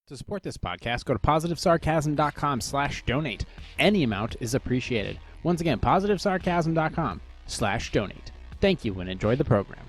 To support this podcast, go to positivesarcasm.com/donate. Any amount is appreciated. Once again, positivesarcasm.com/donate. Thank you and enjoy the program.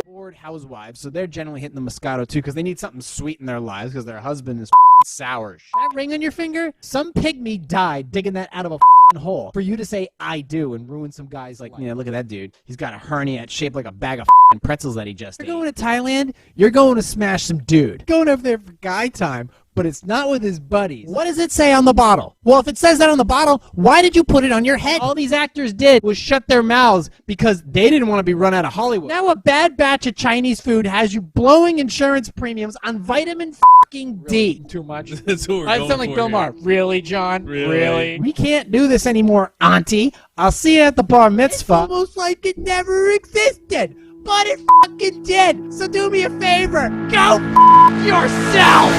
Bored housewives, so they're generally hitting the Moscato too because they need something sweet in their lives because their husband is sour. That ring on your finger? Some pygmy died digging that out of a hole for you to say I do and ruin some guy's like, look at that dude. He's got a hernia that's shaped like a bag of pretzels that he just ate. You're going to Thailand, you're going to smash some dude. Going over there for guy time, but it's not with his buddies. What does it say on the bottle? Well, if it says that on the bottle, why did you put it on your head? All these actors did was shut their mouths because they didn't want to be run out of Hollywood. Now a bad batch of Chinese food has you blowing insurance premiums on vitamin fucking D. Too much. That's what we're I going sound like for Bill here. Maher. Really, John? Really? We can't do this anymore, Auntie. I'll see you at the bar mitzvah. It's almost like it never existed, but it fucking did. So do me a favor. Go yourself.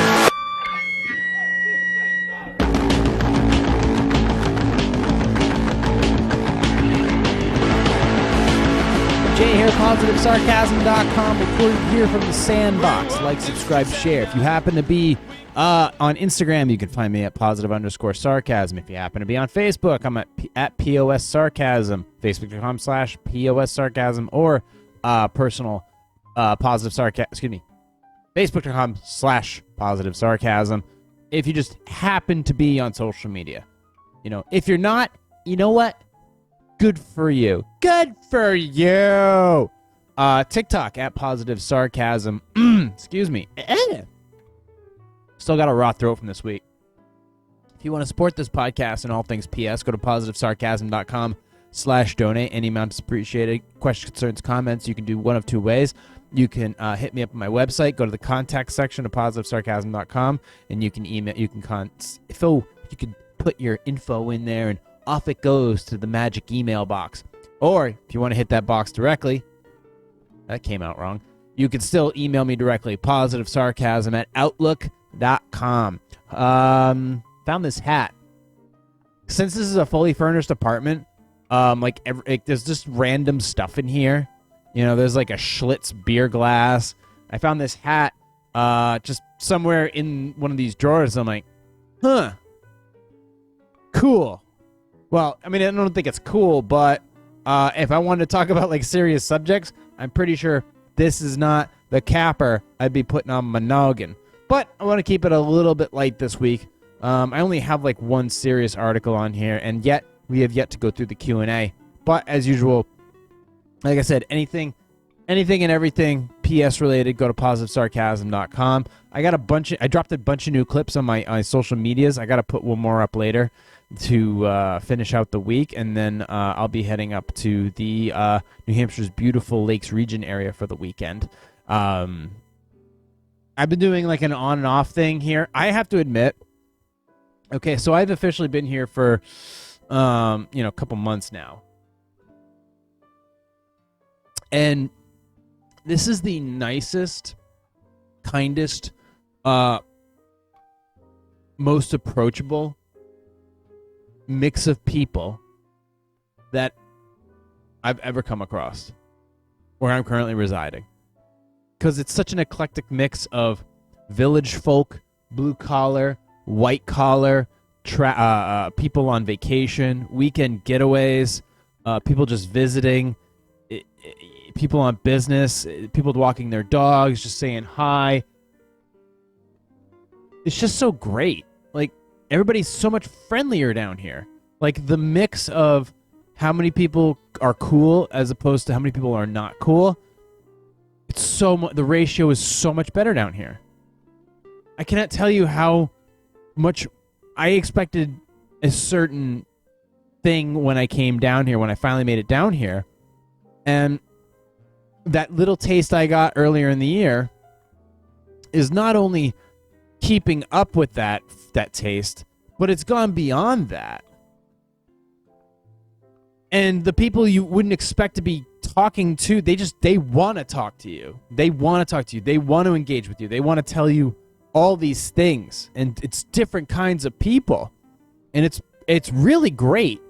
Jay here, positivesarcasm.com, recorded here from the sandbox. Like, subscribe, share. If you happen to be on Instagram, you can find me at positive_sarcasm. If you happen to be on Facebook, I'm at POS Sarcasm, Facebook.com/POS Sarcasm, or personal positive sarcasm, Facebook.com/positive sarcasm. If you just happen to be on social media. If you're not, you know what? Good for you. Good for you. TikTok at positive sarcasm. Excuse me. Still got a raw throat from this week. If you want to support this podcast and all things PS, go to positivesarcasm.com/donate. Any amount is appreciated. Questions, concerns, comments, you can do one of two ways. You can hit me up on my website. Go to the contact section of positivesarcasm.com, and you can email. You can put your info in there, and off it goes to the magic email box. Or if you want to hit that box directly, that came out wrong, you can still email me directly, positivesarcasm@outlook.com. Found this hat. Since this is a fully furnished apartment, there's just random stuff in here. There's like a Schlitz beer glass. I found this hat just somewhere in one of these drawers. I'm like, cool. Well, I don't think it's cool, but if I wanted to talk about serious subjects, I'm pretty sure this is not the capper I'd be putting on my noggin. But I want to keep it a little bit light this week. I only have one serious article on here, and yet we have yet to go through the Q&A. But as usual, like I said, anything and everything PS related, go to positivesarcasm.com. I dropped a bunch of new clips on my social medias. I got to put one more up later to finish out the week, and then I'll be heading up to the New Hampshire's beautiful Lakes region area for the weekend. I've been doing an on and off thing here. I have to admit, okay, so I've officially been here for a couple months now, and this is the nicest, kindest, most approachable mix of people that I've ever come across where I'm currently residing. Because it's such an eclectic mix of village folk, blue collar, white collar, people on vacation, weekend getaways, people just visiting, people on business, people walking their dogs, just saying hi. It's just so great. Everybody's so much friendlier down here. The mix of how many people are cool as opposed to how many people are not cool. It's the ratio is so much better down here. I cannot tell you how much I expected a certain thing when I came down here, when I finally made it down here. And that little taste I got earlier in the year is not only keeping up with that taste, but it's gone beyond that. And the people you wouldn't expect to be talking to, they want to talk to you. They want to talk to you. They want to engage with you. They want to tell you all these things. And it's different kinds of people. And it's really great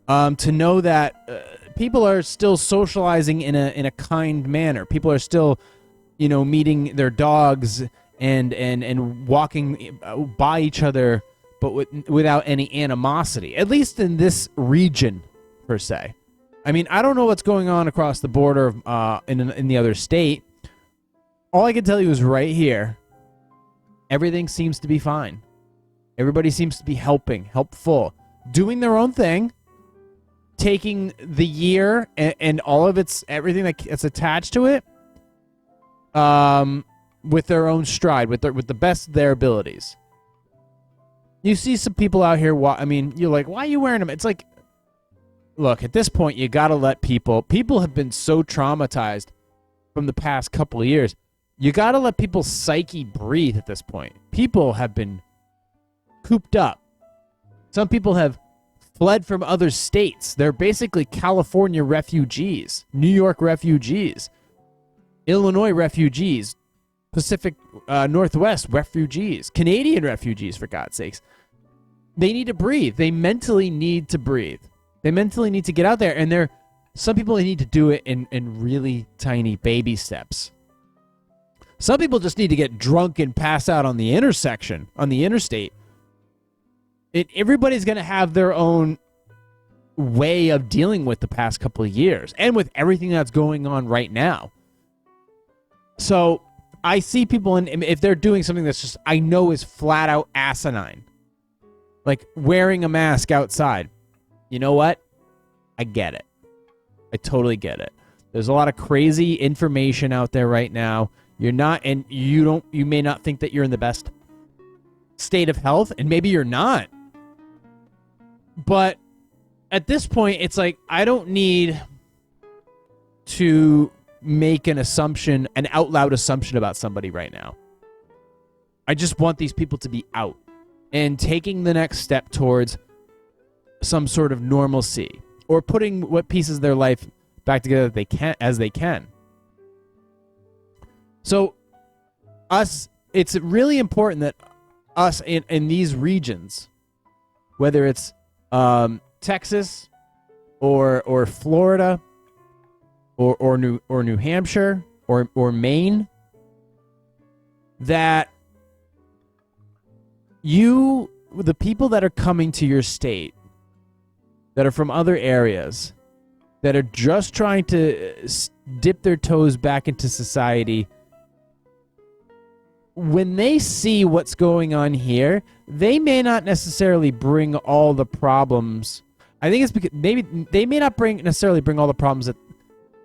to know that people are still socializing in a kind manner. People are still meeting their dogs and walking by each other, but without any animosity, at least in this region, per se. I mean, I don't know what's going on across the border in the other state. All I can tell you is right here, everything seems to be fine. Everybody seems to be helpful, doing their own thing, taking the year and all of everything that's attached to it, with their own stride, with the best of their abilities. You see some people out here, you're like, why are you wearing them? It's like, look, at this point, you got to let people have been so traumatized from the past couple of years. You got to let people's psyche breathe at this point. People have been cooped up. Some people have fled from other states. They're basically California refugees, New York refugees, Illinois refugees, Pacific Northwest refugees, Canadian refugees, for God's sakes. They need to breathe. They mentally need to breathe. They mentally need to get out there, and some people need to do it in really tiny baby steps. Some people just need to get drunk and pass out on the intersection, on the interstate. Everybody's going to have their own way of dealing with the past couple of years and with everything that's going on right now. So I see people, and if they're doing something that's just, I know is flat out asinine, like wearing a mask outside. You know what? I get it. I totally get it. There's a lot of crazy information out there right now. You may not think that you're in the best state of health, and maybe you're not. But at this point, it's like, I don't need to make an out loud assumption about somebody right now. I just want these people to be out and taking the next step towards some sort of normalcy, or putting what pieces of their life back together as they can. So it's really important that us in these regions, whether it's Texas or Florida or New Hampshire or Maine, that the people that are coming to your state, that are from other areas, that are just trying to dip their toes back into society, when they see what's going on here, they may not necessarily bring all the problems. I think it's because maybe they may not necessarily bring all the problems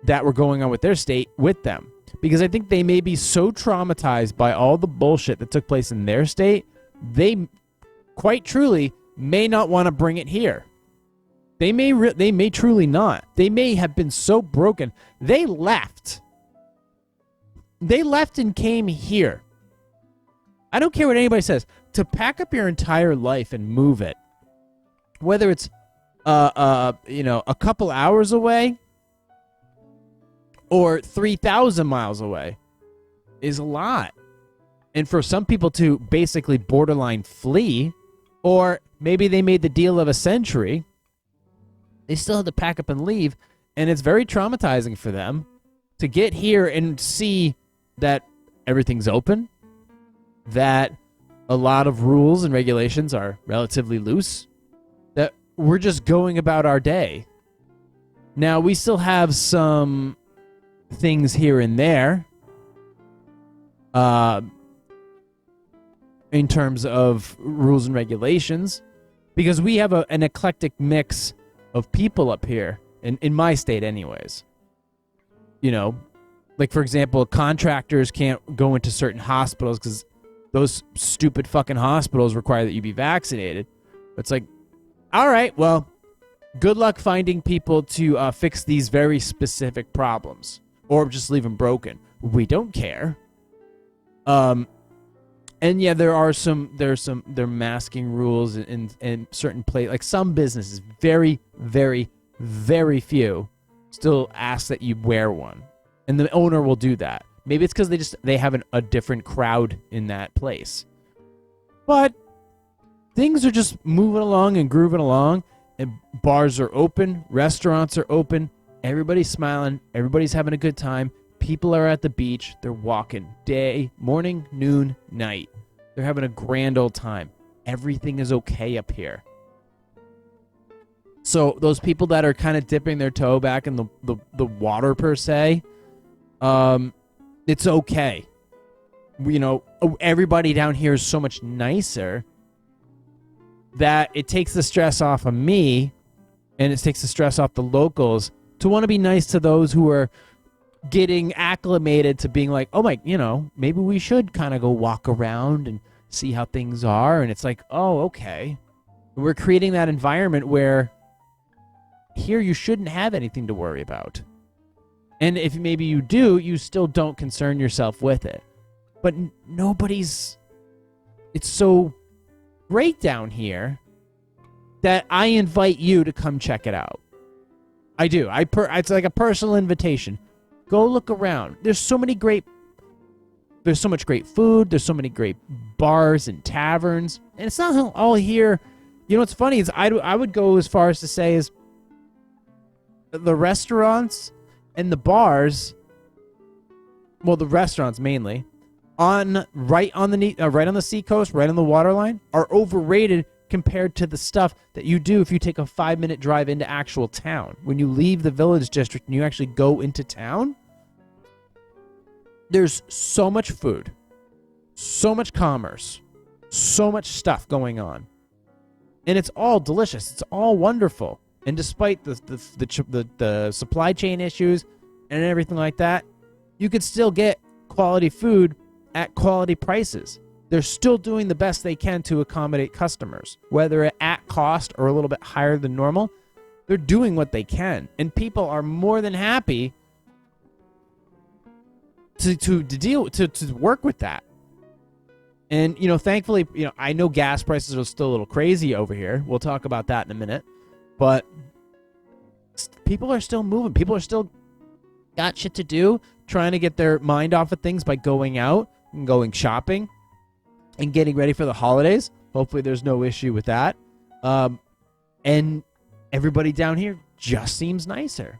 that were going on with their state with them, because I think they may be so traumatized by all the bullshit that took place in their state, they quite truly may not want to bring it here. They may truly not. They may have been so broken. They left. They left and came here. I don't care what anybody says. To pack up your entire life and move it, whether it's a couple hours away or 3,000 miles away, is a lot. And for some people to basically borderline flee, or maybe they made the deal of a century, they still have to pack up and leave, and it's very traumatizing for them to get here and see that everything's open, that a lot of rules and regulations are relatively loose, that we're just going about our day. Now, we still have some things here and there in terms of rules and regulations, because we have an eclectic mix of people up here, in my state anyways. Like, for example, contractors can't go into certain hospitals because those stupid fucking hospitals require that you be vaccinated. It's like, all right, well, good luck finding people to fix these very specific problems, or just leave them broken. We don't care. And yeah, there are masking rules in certain places. Like some businesses, very, very, very few still ask that you wear one, and the owner will do that. Maybe it's because they have a different crowd in that place. But things are just moving along and grooving along, and bars are open, restaurants are open, everybody's smiling, everybody's having a good time, People are at the beach. They're walking day, morning, noon, night. They're having a grand old time. Everything is okay up here. So those people that are kind of dipping their toe back in the water per se, it's okay. Everybody down here is so much nicer that it takes the stress off of me, and it takes the stress off the locals to want to be nice to those who are getting acclimated to being like, oh my, maybe we should kind of go walk around and see how things are. And it's like, oh, okay. We're creating that environment where here you shouldn't have anything to worry about. And if maybe you do, you still don't concern yourself with it. But it's so great down here that I invite you to come check it out. I do. It's like a personal invitation. Go look around. There's so much great food. There's so many great bars and taverns. And it's not all here. What's funny is I would go as far as to say is the restaurants and the bars, well, the restaurants mainly, right on the seacoast, right on the waterline, are overrated compared to the stuff that you do if you take a 5-minute drive into actual town. When you leave the village district and you actually go into town, there's so much food, so much commerce, so much stuff going on. And it's all delicious. It's all wonderful. And despite the supply chain issues and everything like that, you could still get quality food at quality prices. They're still doing the best they can to accommodate customers, whether at cost or a little bit higher than normal. They're doing what they can, and people are more than happy to work with that. And thankfully, I know gas prices are still a little crazy over here. We'll talk about that in a minute, but people are still moving. People are still got shit to do, trying to get their mind off of things by going out and going shopping and getting ready for the holidays. Hopefully there's no issue with that. And everybody down here just seems nicer.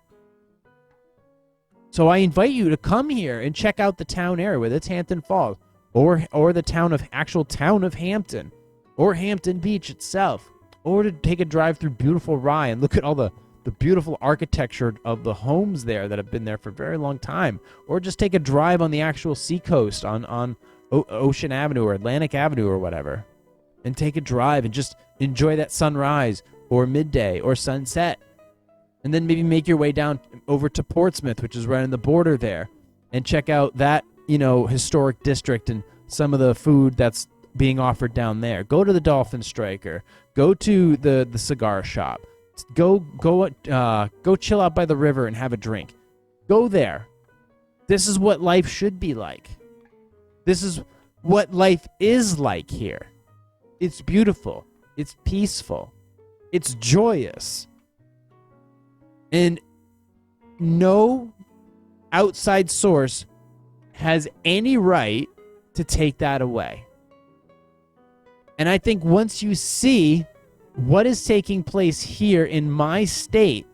So I invite you to come here and check out the town area, whether it's Hampton Falls or the actual town of Hampton or Hampton Beach itself, or to take a drive through beautiful Rye and look at all the beautiful architecture of the homes there that have been there for a very long time, or just take a drive on the actual seacoast on Ocean Avenue or Atlantic Avenue or whatever, and take a drive and just enjoy that sunrise or midday or sunset. And then maybe make your way down over to Portsmouth, which is right on the border there, and check out that, historic district and some of the food that's being offered down there. Go to the Dolphin Striker. Go to the cigar shop. Go chill out by the river and have a drink. Go there. This is what life should be like. This is what life is like here. It's beautiful. It's peaceful. It's joyous. And no outside source has any right to take that away. And I think once you see what is taking place here in my state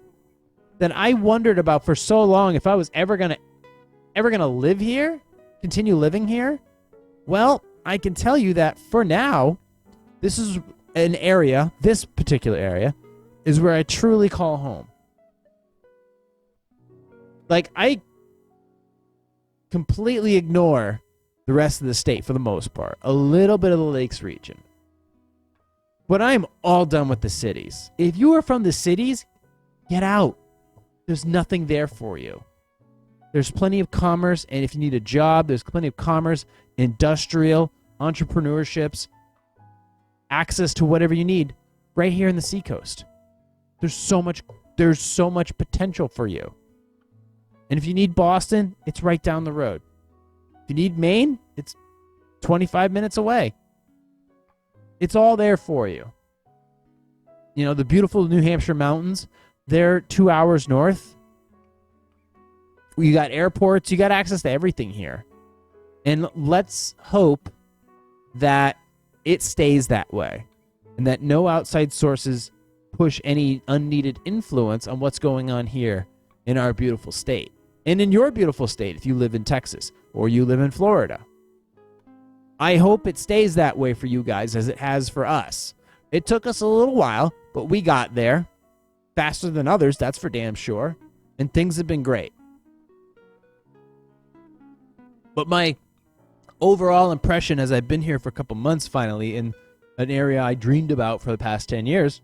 that I wondered about for so long if I was ever gonna live here, continue living here, well, I can tell you that for now, this is an area, this particular area, is where I truly call home. Like, I completely ignore the rest of the state for the most part. A little bit of the Lakes region. But I'm all done with the cities. If you are from the cities, get out. There's nothing there for you. There's plenty of commerce, and if you need a job, there's plenty of commerce, industrial, entrepreneurships, access to whatever you need right here in the seacoast. There's so much potential for you. And if you need Boston, it's right down the road. If you need Maine, it's 25 minutes away. It's all there for you. The beautiful New Hampshire mountains, they're 2 hours north. You got airports, you got access to everything here. And let's hope that it stays that way and that no outside sources push any unneeded influence on what's going on here in our beautiful state. and in your beautiful state if you live in Texas or you live in Florida. I hope it stays that way for you guys as it has for us. It took us a little while, but we got there. Faster than others, that's for damn sure. And things have been great. But my overall impression as I've been here for a couple months finally in an area I dreamed about for the past 10 years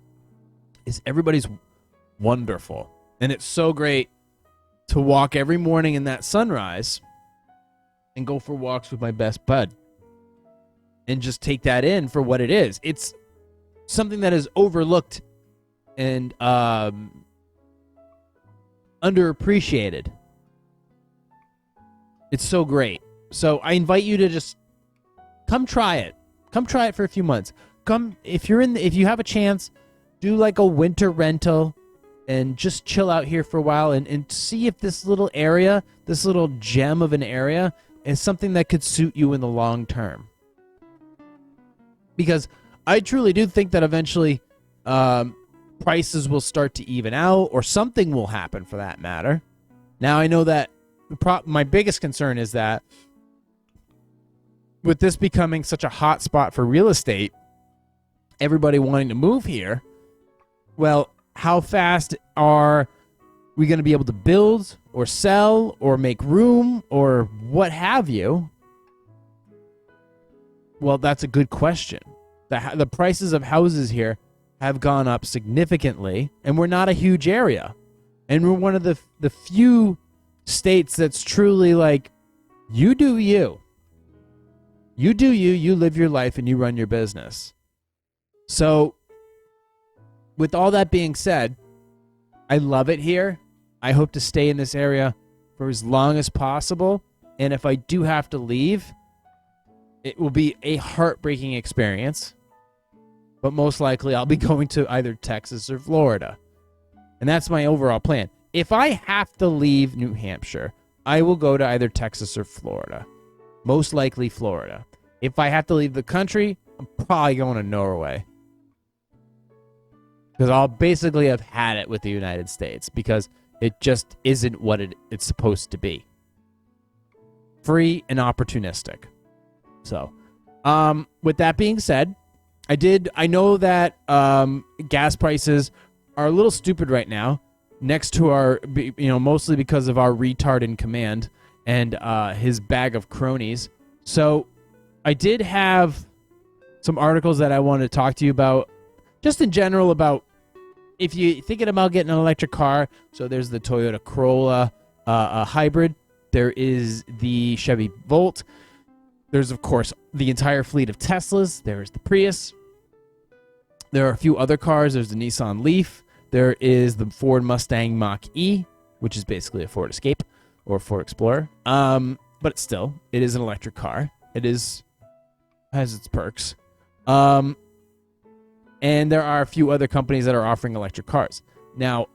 is everybody's wonderful. And it's so great to walk every morning in that sunrise and go for walks with my best bud and just take that in for what it is. It's something that is overlooked and underappreciated. It's so great. So I invite you to just come try it. Come try it for a few months. Come if you have a chance, do like a winter rental and just chill out here for a while and see if this little area, this little gem of an area is something that could suit you in the long term. Because I truly do think that eventually prices will start to even out or something will happen for that matter. Now I know that my biggest concern is that with this becoming such a hot spot for real estate, everybody wanting to move here, well, how fast are we going to be able to build or sell or make room or what have you? Well, that's a good question. The prices of houses here have gone up significantly, and we're not a huge area. And we're one of the few states that's truly like, you do you. You do you, you live your life, and you run your business. So, with all that being said, I love it here. I hope to stay in this area for as long as possible. And if I do have to leave, it will be a heartbreaking experience. But most likely I'll be going to either Texas or Florida. And that's my overall plan. If I have to leave New Hampshire, I will go to either Texas or Florida. Most likely Florida. If I have to leave the country, I'm probably going to Norway. Because I'll basically have had it with the United States. Because it just isn't what it's supposed to be. Free and opportunistic. So, with that being said, I know that gas prices are a little stupid right now. Next to our, mostly because of our retard in command and his bag of cronies. So I did have some articles that I wanted to talk to you about, just in general about if you're thinking about getting an electric car. So there's the Toyota Corolla hybrid. There is the Chevy Volt. There's, of course, the entire fleet of Teslas. There's the Prius. There are a few other cars. There's the Nissan Leaf. There is the Ford Mustang Mach-E, which is basically a Ford Escape or Ford Explorer. But still, it is an electric car. It has its perks. And there are a few other companies that are offering electric cars. Now,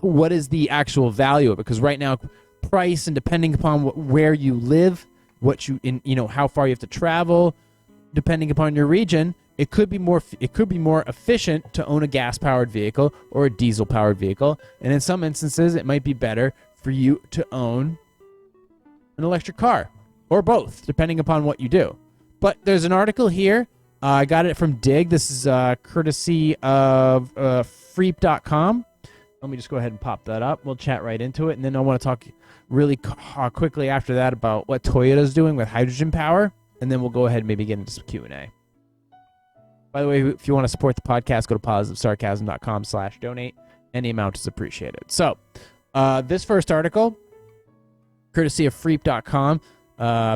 what is the actual value of it? Because right now, price and depending upon where you live, how far you have to travel, depending upon your region, it could be more efficient to own a gas-powered vehicle or a diesel-powered vehicle, and in some instances, it might be better for you to own an electric car or both, depending upon what you do. But there's an article here. I got it from Dig. This is courtesy of freep.com. Let me just go ahead and pop that up. We'll chat right into it, and then I want to talk really quickly after that about what Toyota's doing with hydrogen power, and then we'll go ahead and maybe get into some Q&A. By the way, if you want to support the podcast, go to positivesarcasm.com/donate. Any amount is appreciated. So, this first article, courtesy of freep.com,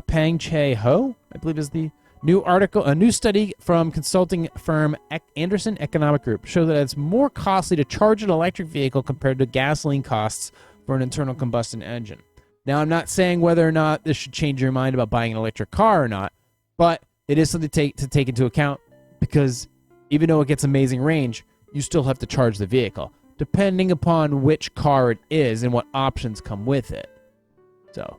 Pang Che Ho, I believe is the new article. A new study from consulting firm Anderson Economic Group showed that it's more costly to charge an electric vehicle compared to gasoline costs for an internal combustion engine. Now, I'm not saying whether or not this should change your mind about buying an electric car or not, but it is something to take into account. Because even though it gets amazing range, you still have to charge the vehicle, depending upon which car it is and what options come with it. So,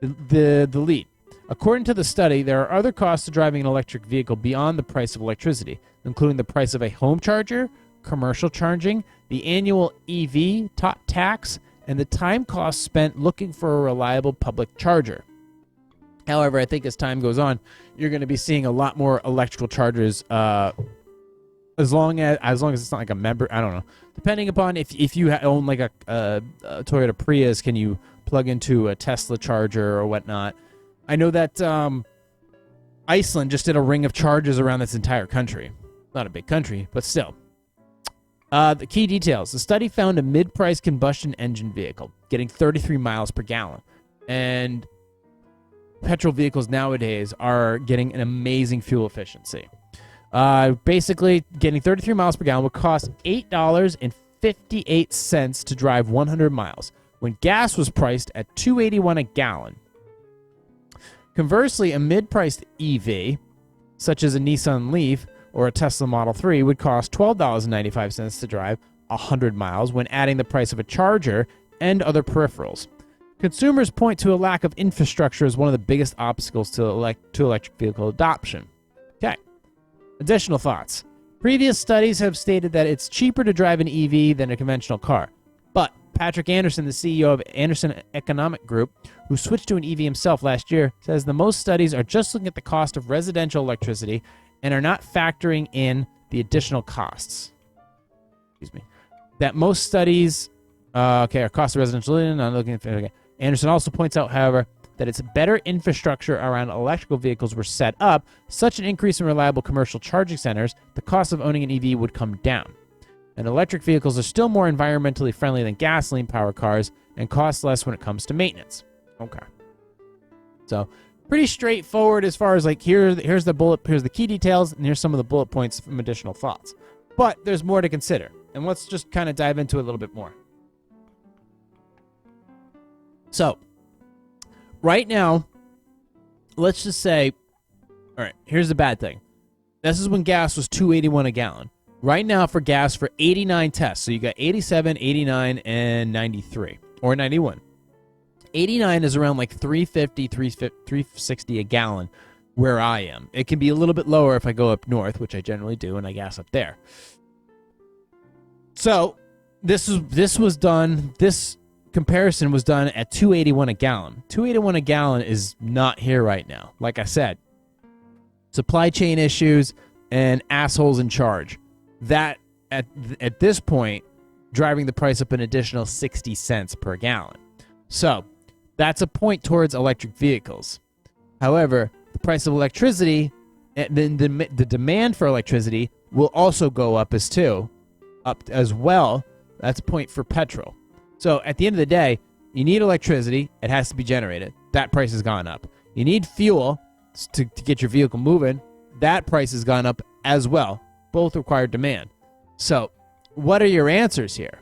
the lead. According to the study, there are other costs to driving an electric vehicle beyond the price of electricity, including the price of a home charger, commercial charging, the annual EV tax, and the time cost spent looking for a reliable public charger. However, I think as time goes on, you're going to be seeing a lot more electrical chargers, as long as it's not like a member. I don't know. Depending upon if you own like a Toyota Prius, can you plug into a Tesla charger or whatnot? I know that Iceland just did a ring of charges around this entire country. Not a big country, but still. The key details. The study found a mid-price combustion engine vehicle getting 33 miles per gallon. And petrol vehicles nowadays are getting an amazing fuel efficiency. Basically, getting 33 miles per gallon would cost $8.58 to drive 100 miles, when gas was priced at $2.81 a gallon. Conversely, a mid-priced EV, such as a Nissan Leaf or a Tesla Model 3, would cost $12.95 to drive 100 miles when adding the price of a charger and other peripherals. Consumers point to a lack of infrastructure as one of the biggest obstacles to electric vehicle adoption. Okay. Additional thoughts. Previous studies have stated that it's cheaper to drive an EV than a conventional car. But Patrick Anderson, the CEO of Anderson Economic Group, who switched to an EV himself last year, says the most studies are just looking at the cost of residential electricity and are not factoring in the additional costs. Excuse me. That most studies, are cost of residential, not looking at. Okay. Anderson also points out, however, that it's better infrastructure around electrical vehicles were set up, such an increase in reliable commercial charging centers, the cost of owning an EV would come down. And electric vehicles are still more environmentally friendly than gasoline-powered cars and cost less when it comes to maintenance. Okay. So, pretty straightforward as far as like here's the key details, and here's some of the bullet points from additional thoughts. But there's more to consider, and let's just kind of dive into it a little bit more. So, right now, let's just say, all right, here's the bad thing. This is when gas was $2.81 a gallon. Right now for gas for 89 tests, so you got 87, 89, and 93, or 91. 89 is around like 350, 360 a gallon where I am. It can be a little bit lower if I go up north, which I generally do, and I gas up there. So, this comparison was done at $2.81 a gallon. $2.81 a gallon is not here right now. Like I said, supply chain issues and assholes in charge. That at this point, driving the price up an additional 60 cents per gallon. So that's a point towards electric vehicles. However, the price of electricity, the demand for electricity will also go up as well. That's a point for petrol. So at the end of the day, you need electricity. It has to be generated. That price has gone up. You need fuel to get your vehicle moving. That price has gone up as well. Both require demand. So what are your answers here?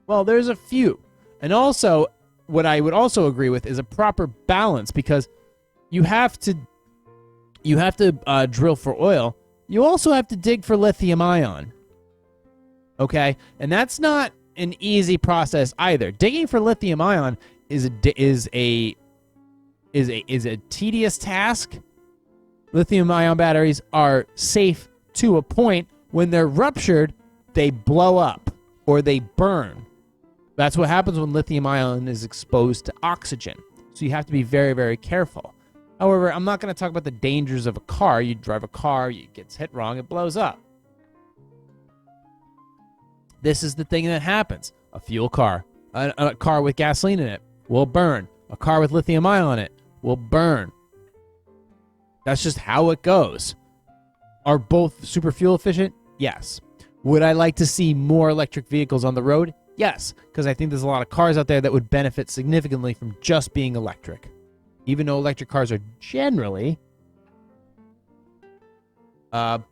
Well, there's a few. And also, what I would also agree with is a proper balance, because you have to drill for oil. You also have to dig for lithium ion. Okay? And that's not an easy process either. Digging for lithium ion is a tedious task. Lithium ion batteries are safe to a point. When they're ruptured, they blow up or they burn. That's what happens when lithium ion is exposed to oxygen. So you have to be very, very careful. However, I'm not going to talk about the dangers of a car. You drive a car, it gets hit wrong, it blows up. This is the thing that happens. A fuel car, a car with gasoline in it will burn. A car with lithium ion on it will burn. That's just how it goes. Are both super fuel efficient? Yes. Would I like to see more electric vehicles on the road? Yes, because I think there's a lot of cars out there that would benefit significantly from just being electric. Even though electric cars are generally, what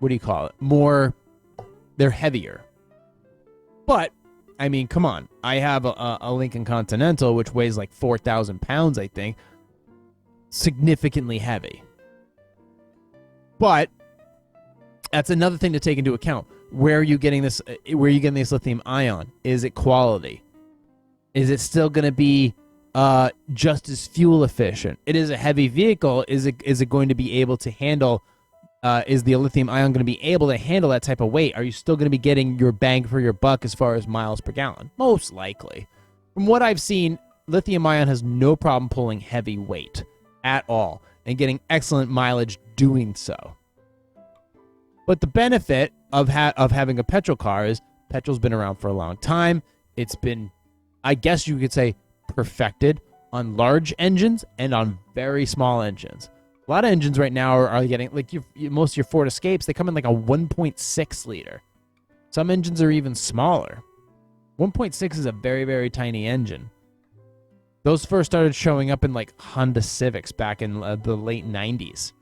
do you call it? They're heavier. But, I mean, come on. I have a Lincoln Continental, which weighs like 4,000 pounds, I think. Significantly heavy. But that's another thing to take into account. Where are you getting this? Where are you getting this lithium ion? Is it quality? Is it still going to be just as fuel efficient? It is a heavy vehicle. Is it going to be able to handle is the lithium ion going to be able to handle that type of weight? Are you still going to be getting your bang for your buck as far as miles per gallon? Most likely. From what I've seen, lithium ion has no problem pulling heavy weight at all and getting excellent mileage doing so. But the benefit of having a petrol car is petrol's been around for a long time. It's been, I guess you could say, perfected on large engines and on very small engines. A lot of engines right now are getting, like most of your Ford Escapes, they come in like a 1.6 liter. Some engines are even smaller. 1.6 is a very, very tiny engine. Those first started showing up in like Honda Civics back in the late 90s.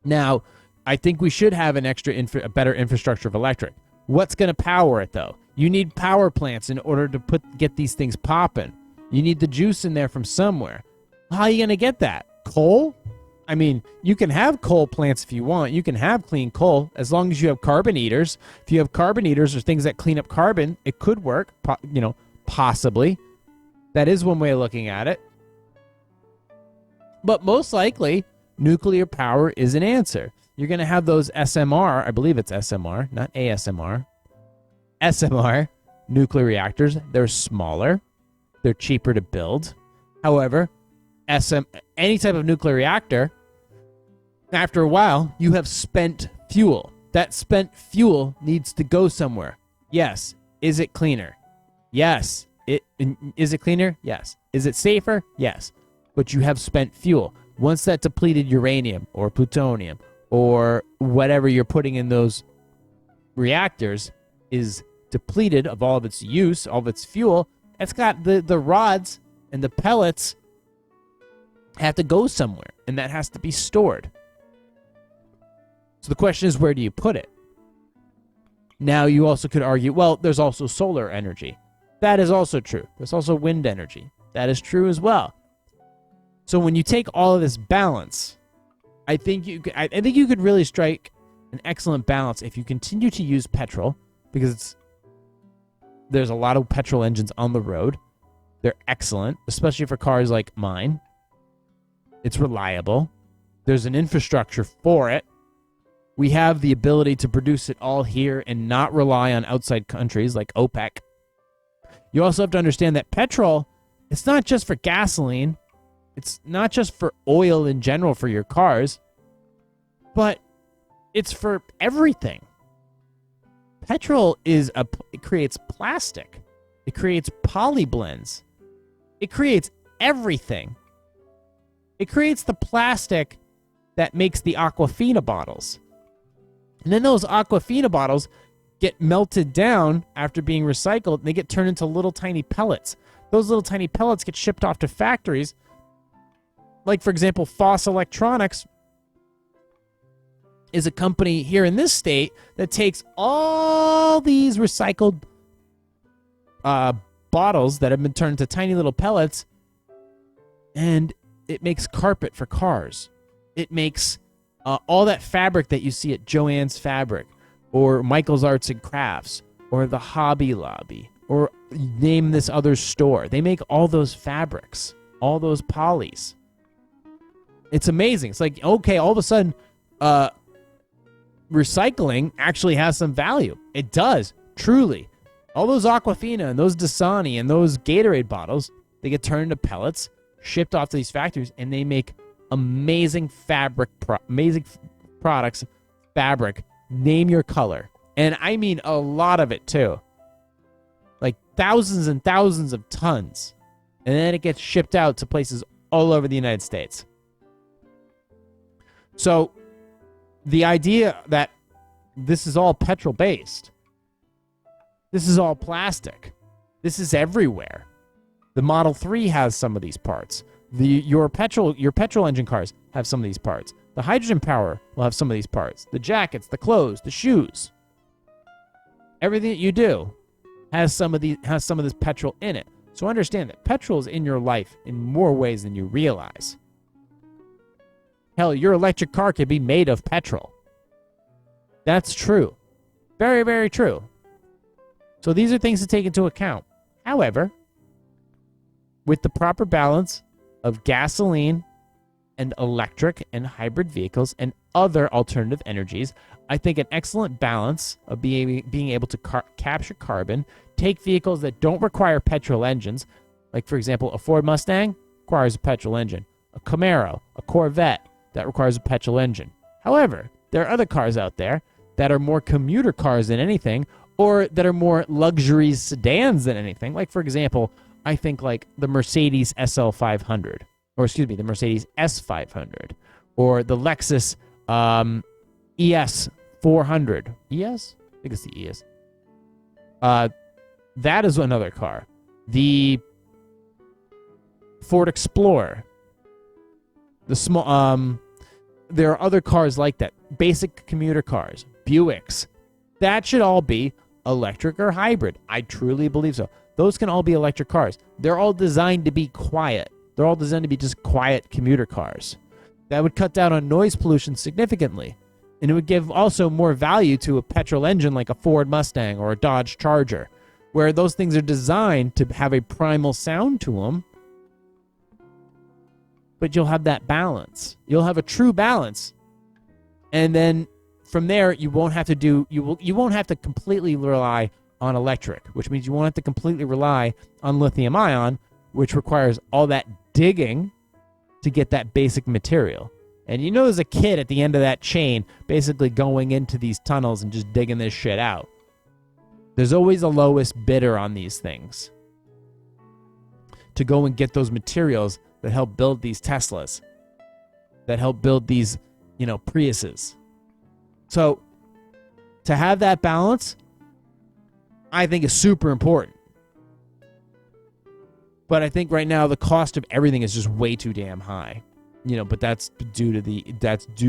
Now, I think we should have a better infrastructure of electric. What's going to power it, though? You need power plants in order to get these things popping. You need the juice in there from somewhere. How are you going to get that? Coal? I mean, you can have coal plants if you want. You can have clean coal as long as you have carbon eaters. If you have carbon eaters or things that clean up carbon, it could work, possibly. That is one way of looking at it. But most likely, nuclear power is an answer. You're going to have those SMR, I believe it's SMR, not ASMR, SMR nuclear reactors. They're smaller. They're cheaper to build. However, any type of nuclear reactor, after a while, you have spent fuel. That spent fuel needs to go somewhere. Yes. Is it cleaner? Yes. Is it cleaner? Yes. Is it safer? Yes. But you have spent fuel. Once that depleted uranium or plutonium or whatever you're putting in those reactors is depleted of all of its use, all of its fuel, it's got the rods and the pellets have to go somewhere, and that has to be stored. So the question is, where do you put it? Now, you also could argue, well, there's also solar energy. That is also true. There's also wind energy. That is true as well. So when you take all of this balance, I think you could really strike an excellent balance if you continue to use petrol, because there's a lot of petrol engines on the road. They're excellent, especially for cars like mine. It's reliable. There's an infrastructure for it. We have the ability to produce it all here and not rely on outside countries like OPEC. You also have to understand that petrol, it's not just for gasoline. It's not just for oil in general for your cars, but it's for everything. Petrol it creates plastic. It creates polyblends. It creates everything. It creates the plastic that makes the Aquafina bottles. And then those Aquafina bottles get melted down after being recycled, and they get turned into little tiny pellets. Those little tiny pellets get shipped off to factories. Like, for example, Foss Electronics is a company here in this state that takes all these recycled bottles that have been turned into tiny little pellets, and it makes carpet for cars. It makes all that fabric that you see at Joann's Fabric or Michael's Arts and Crafts or the Hobby Lobby or name this other store. They make all those fabrics, all those polys. It's amazing. It's like, okay, all of a sudden, recycling actually has some value. It does, truly. All those Aquafina and those Dasani and those Gatorade bottles, they get turned into pellets, shipped off to these factories, and they make amazing amazing products, fabric, name your color. And I mean a lot of it too. Like thousands and thousands of tons. And then it gets shipped out to places all over the United States. So the idea that this is all petrol based, this is all plastic, this is everywhere. The Model 3 has some of these parts. Your petrol engine cars have some of these parts. The hydrogen power will have some of these parts. The jackets, the clothes, the shoes. Everything that you do has some of this petrol in it. So understand that petrol is in your life in more ways than you realize. Hell, your electric car could be made of petrol. That's true. Very, very true. So these are things to take into account. However, with the proper balance of gasoline and electric and hybrid vehicles and other alternative energies. I think an excellent balance of being able to capture carbon, take vehicles that don't require petrol engines, like, for example, a Ford Mustang requires a petrol engine, a Camaro, a Corvette that requires a petrol engine. However, there are other cars out there that are more commuter cars than anything, or that are more luxury sedans than anything. Like, for example, I think like the Mercedes SL500, or excuse me, the Mercedes S500, or the Lexus ES400. ES? I think it's the ES. That is another car. The Ford Explorer. The small, there are other cars like that. Basic commuter cars. Buicks. That should all be electric or hybrid. I truly believe so. Those can all be electric cars. They're all designed to be quiet. They're all designed to be just quiet commuter cars. That would cut down on noise pollution significantly. And it would give also more value to a petrol engine like a Ford Mustang or a Dodge Charger, where those things are designed to have a primal sound to them. But you'll have that balance. You'll have a true balance. And then from there, you won't have to completely rely on electric, which means you won't have to completely rely on lithium ion, which requires all that digging to get that basic material. And you know there's a kid at the end of that chain basically going into these tunnels and just digging this shit out. There's always a lowest bidder on these things to go and get those materials that help build these Teslas, that help build these, Priuses. So to have that balance, I think is super important. But I think right now the cost of everything is just way too damn high. But that's due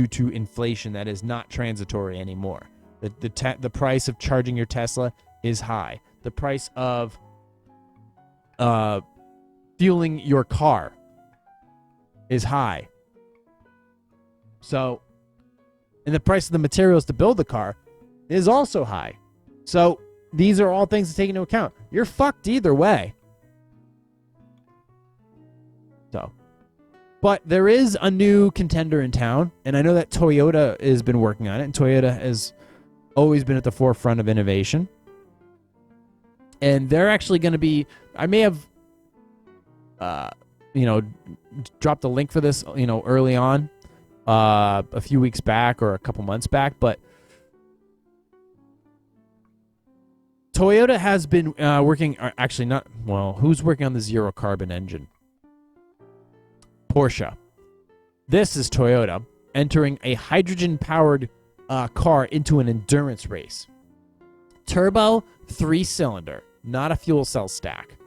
to inflation that is not transitory anymore. The price of charging your Tesla is high. The price of fueling your car is high. So, and the price of the materials to build the car is also high. So these are all things to take into account. You're fucked either way. So, but there is a new contender in town, and I know that Toyota has been working on it, and Toyota has always been at the forefront of innovation. And they're actually going to be, I may have, dropped a link for this, early on, a few weeks back or a couple months back, but Toyota has been working, who's working on the zero carbon engine? Porsche. This is Toyota entering a hydrogen-powered car into an endurance race. Turbo 3-cylinder, not a fuel cell stack.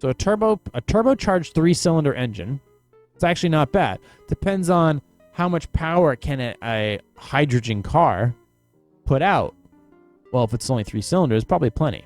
So a turbocharged 3-cylinder engine, it's actually not bad. Depends on how much power can a hydrogen car put out. Well, if it's only 3 cylinders, probably plenty.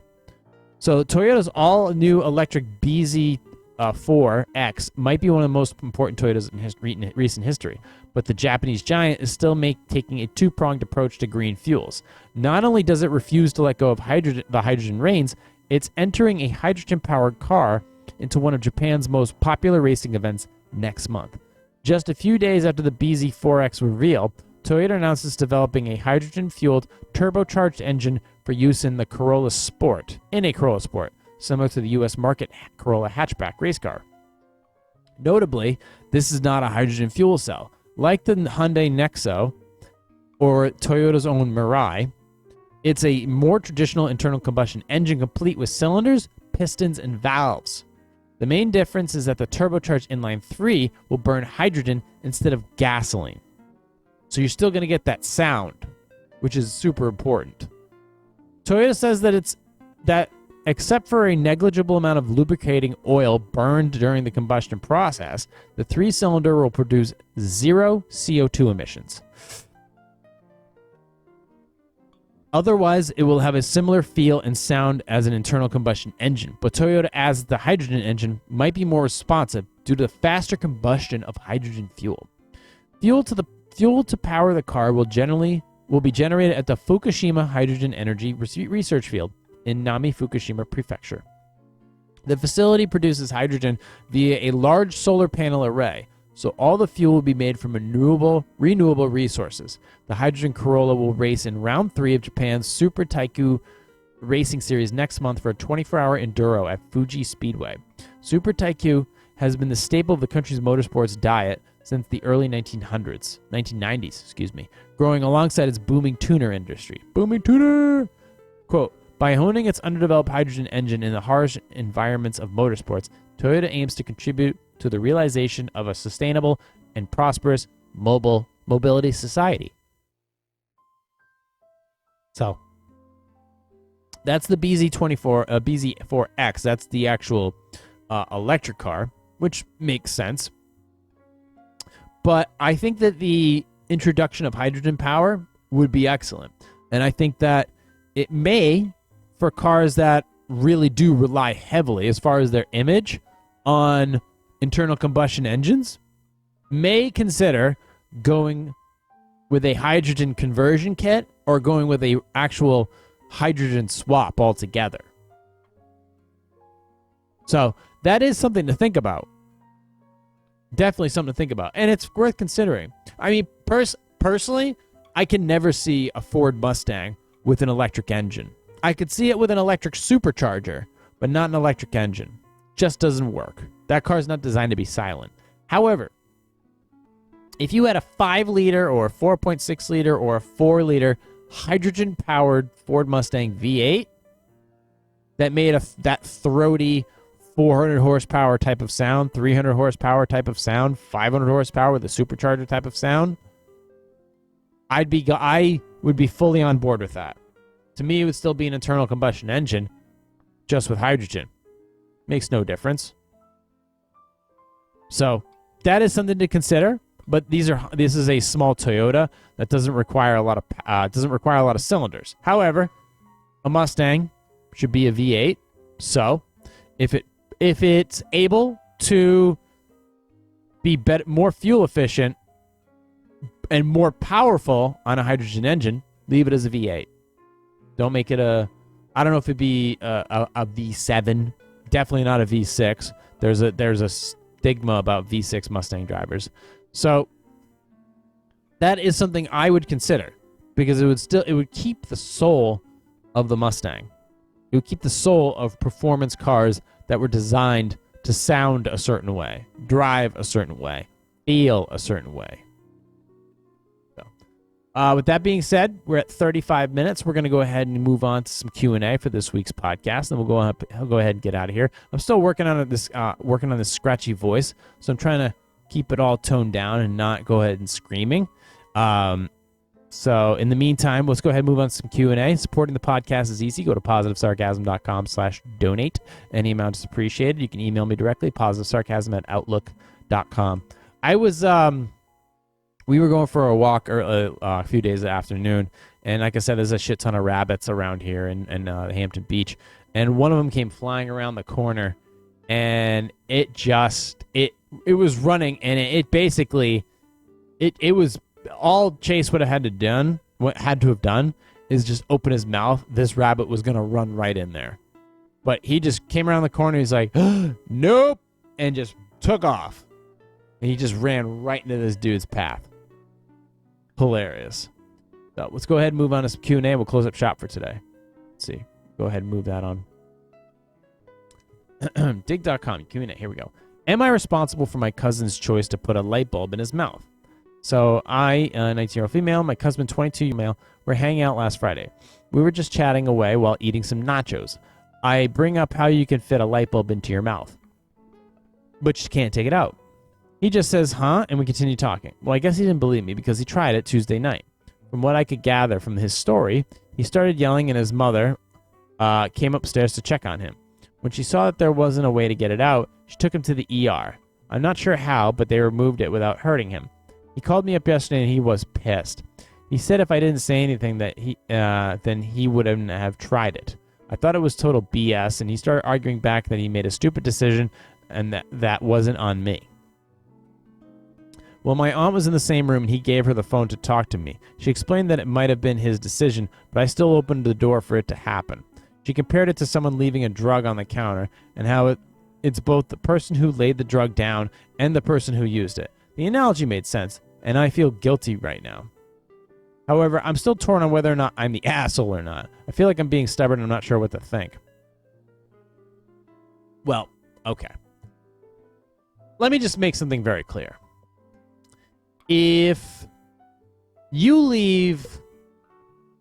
So Toyota's all-new electric BZ4X might be one of the most important Toyotas in recent history, but the Japanese giant is still taking a two-pronged approach to green fuels. Not only does it refuse to let go of the hydrogen reins, it's entering a hydrogen-powered car into one of Japan's most popular racing events next month. Just a few days after the BZ4X reveal, Toyota announces developing a hydrogen-fueled turbocharged engine for use in a Corolla Sport, similar to the U.S. market Corolla hatchback race car. Notably, this is not a hydrogen fuel cell. Like the Hyundai Nexo or Toyota's own Mirai, it's a more traditional internal combustion engine complete with cylinders, pistons, and valves. The main difference is that the turbocharged inline 3 will burn hydrogen instead of gasoline. So you're still going to get that sound, which is super important. Toyota says that except for a negligible amount of lubricating oil burned during the combustion process, the 3-cylinder will produce 0 CO2 emissions. Otherwise, it will have a similar feel and sound as an internal combustion engine, but Toyota adds the hydrogen engine might be more responsive due to the faster combustion of hydrogen fuel. Fuel to power the car will be generated at the Fukushima Hydrogen Energy Research Field in Nami, Fukushima Prefecture. The facility produces hydrogen via a large solar panel array. so all the fuel will be made from renewable resources. The hydrogen Corolla will race in round 3 of Japan's Super Taikyu Racing Series next month for a 24-hour enduro at Fuji Speedway. Super Taikyu has been the staple of the country's motorsports diet since the early 1990s, growing alongside its booming tuner industry. Booming tuner! Quote, by honing its underdeveloped hydrogen engine in the harsh environments of motorsports, Toyota aims to contribute to the realization of a sustainable and prosperous mobility society. So, that's the BZ4X. That's the actual electric car, which makes sense. But I think that the introduction of hydrogen power would be excellent. And I think that it may, for cars that really do rely heavily as far as their image on internal combustion engines, may consider going with a hydrogen conversion kit or going with a actual hydrogen swap altogether. So that is something to think about. Definitely something to think about. And it's worth considering. I mean, personally, I can never see a Ford Mustang with an electric engine. I could see it with an electric supercharger, but not an electric engine. Just doesn't work. That car's not designed to be silent. However, if you had a 5-liter or a 4.6-liter or a 4-liter hydrogen-powered Ford Mustang V8 that made that throaty 400 horsepower type of sound, 300 horsepower type of sound, 500 horsepower with a supercharger type of sound, I would be fully on board with that. To me, it would still be an internal combustion engine, just with hydrogen. Makes no difference. So that is something to consider. But this is a small Toyota that doesn't require a lot of cylinders. However, a Mustang should be a V8. So if it's able to be more fuel efficient and more powerful on a hydrogen engine, leave it as a V8. Don't make it I don't know if it'd be a V7. Definitely not a V6. There's a stigma about V6 Mustang drivers. So that is something I would consider, because it would keep the soul of the Mustang. It would keep the soul of performance cars that were designed to sound a certain way, drive a certain way, feel a certain way. So, with that being said, we're at 35 minutes. We're going to go ahead and move on to some Q&A for this week's podcast, and we'll go ahead and get out of here. I'm still working on this scratchy voice, so I'm trying to keep it all toned down and not go ahead and screaming. So in the meantime, let's go ahead and move on to some Q&A. Supporting the podcast is easy. Go to positivesarcasm.com/donate. Any amount is appreciated. You can email me directly, positivesarcasm@outlook.com. We were going for a walk a few days afternoon, and like I said, there's a shit ton of rabbits around here in Hampton Beach, and one of them came flying around the corner, and it was running, and it basically was all Chase would have had to have done is just open his mouth. This rabbit was gonna run right in there, but he just came around the corner. He's like, nope, and just took off, and he just ran right into this dude's path. Hilarious. So let's go ahead and move on to some Q&A. We'll close up shop for today. Let's see. Go ahead and move that on. Dig.com Q&A. Here we go. Am I responsible for my cousin's choice to put a light bulb in his mouth? So I, a 19-year-old female, my cousin, 22-year-old male, were hanging out last Friday. We were just chatting away while eating some nachos. I bring up how you can fit a light bulb into your mouth, but you can't take it out. He just says, huh? And we continue talking. Well, I guess he didn't believe me because he tried it Tuesday night. From what I could gather from his story, he started yelling and his mother came upstairs to check on him. When she saw that there wasn't a way to get it out, she took him to the ER. I'm not sure how, but they removed it without hurting him. He called me up yesterday and he was pissed. He said if I didn't say anything that then he wouldn't have tried it. I thought it was total BS, and he started arguing back that he made a stupid decision and that wasn't on me. Well, my aunt was in the same room, and he gave her the phone to talk to me. She explained that it might have been his decision, but I still opened the door for it to happen. She compared it to someone leaving a drug on the counter and how it's both the person who laid the drug down and the person who used it. The analogy made sense, and I feel guilty right now. However, I'm still torn on whether or not I'm the asshole or not. I feel like I'm being stubborn and I'm not sure what to think. Well, okay. Let me just make something very clear. If you leave,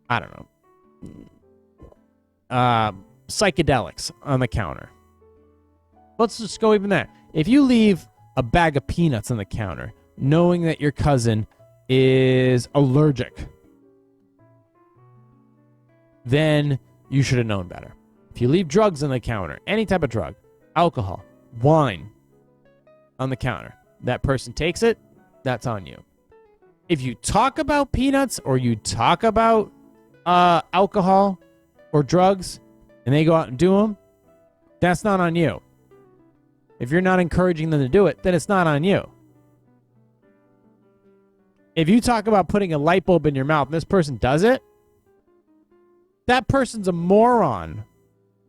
I don't know, psychedelics on the counter. Let's just go even there. If you leave a bag of peanuts on the counter, knowing that your cousin is allergic, then you should have known better. If you leave drugs on the counter, any type of drug, alcohol, wine on the counter, that person takes it, that's on you. If you talk about peanuts or you talk about alcohol or drugs and they go out and do them, that's not on you. If you're not encouraging them to do it, then it's not on you. If you talk about putting a light bulb in your mouth and this person does it, that person's a moron.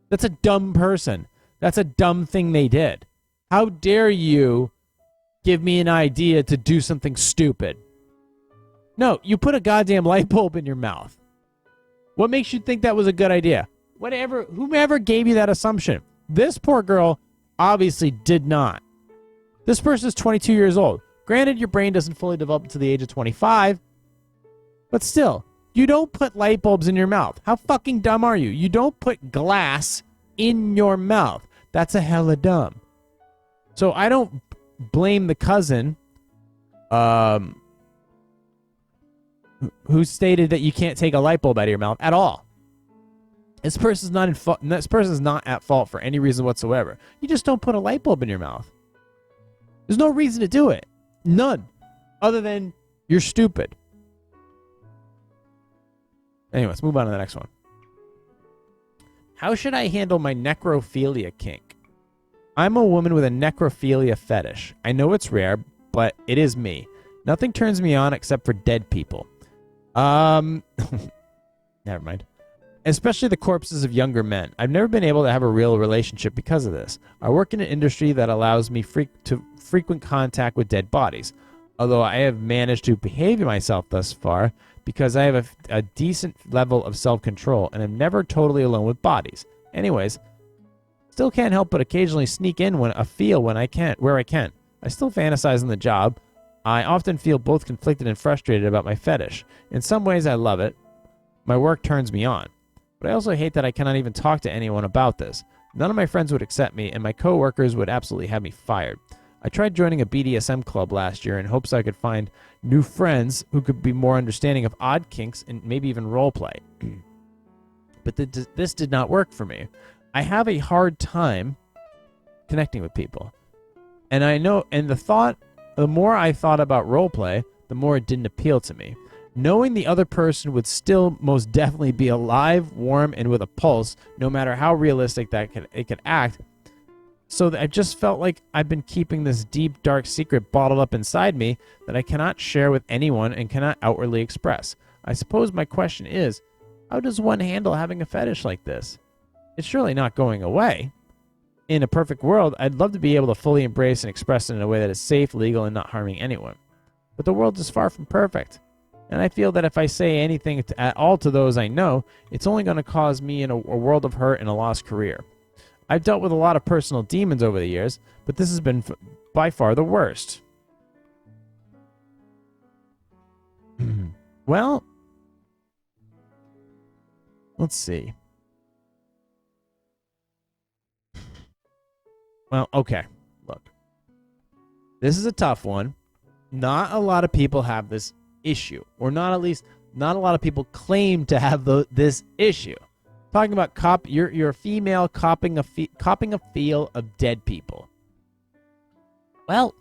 That's a dumb person. That's a dumb thing they did. How dare you give me an idea to do something stupid? No, you put a goddamn light bulb in your mouth. What makes you think that was a good idea? Whomever gave you that assumption. This poor girl obviously did not. This person is 22 years old. Granted, your brain doesn't fully develop to the age of 25, but still, you don't put light bulbs in your mouth. How fucking dumb are you? You don't put glass in your mouth. That's a hella dumb. So I don't blame the cousin who stated that you can't take a light bulb out of your mouth at all. This person's not at fault for any reason whatsoever. You just don't put a light bulb in your mouth. There's no reason to do it. None. Other than you're stupid. Anyway, let's move on to the next one. How should I handle my necrophilia kink? I'm a woman with a necrophilia fetish. I know it's rare, but it is me. Nothing turns me on except for dead people. Never mind. Especially the corpses of younger men. I've never been able to have a real relationship because of this. I work in an industry that allows me frequent contact with dead bodies. Although I have managed to behave myself thus far because I have a decent level of self-control and am never totally alone with bodies. Anyways, still can't help but occasionally sneak in where I can. I still fantasize on the job. I often feel both conflicted and frustrated about my fetish. In some ways, I love it. My work turns me on. But I also hate that I cannot even talk to anyone about this. None of my friends would accept me, and my coworkers would absolutely have me fired. I tried joining a BDSM club last year in hopes I could find new friends who could be more understanding of odd kinks and maybe even roleplay. But this did not work for me. I have a hard time connecting with people. And I know, and the more I thought about roleplay, the more it didn't appeal to me. Knowing the other person would still most definitely be alive, warm, and with a pulse, no matter how realistic it could act. So I just felt like I've been keeping this deep, dark secret bottled up inside me that I cannot share with anyone and cannot outwardly express. I suppose my question is, how does one handle having a fetish like this? It's surely not going away. In a perfect world, I'd love to be able to fully embrace and express it in a way that is safe, legal, and not harming anyone. But the world is far from perfect. And I feel that if I say anything at all to those I know, it's only going to cause me a world of hurt and a lost career. I've dealt with a lot of personal demons over the years, but this has been by far the worst. Well, let's see. Well, okay. Look. This is a tough one. Not a lot of people have this issue, or not a lot of people claim to have this issue. Talking about you're a female copping a feel of dead people. Well,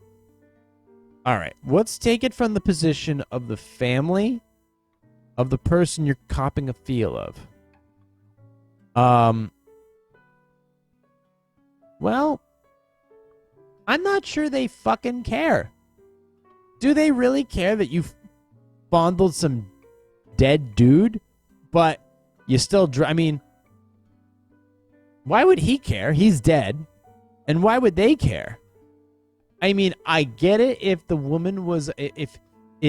all right. Let's take it from the position of the family of the person you're copping a feel of. Well, I'm not sure they fucking care. Do they really care that you fondled some dead dude, but you still I mean, why would he care? He's dead. And why would they care? I mean, I get it if the woman was,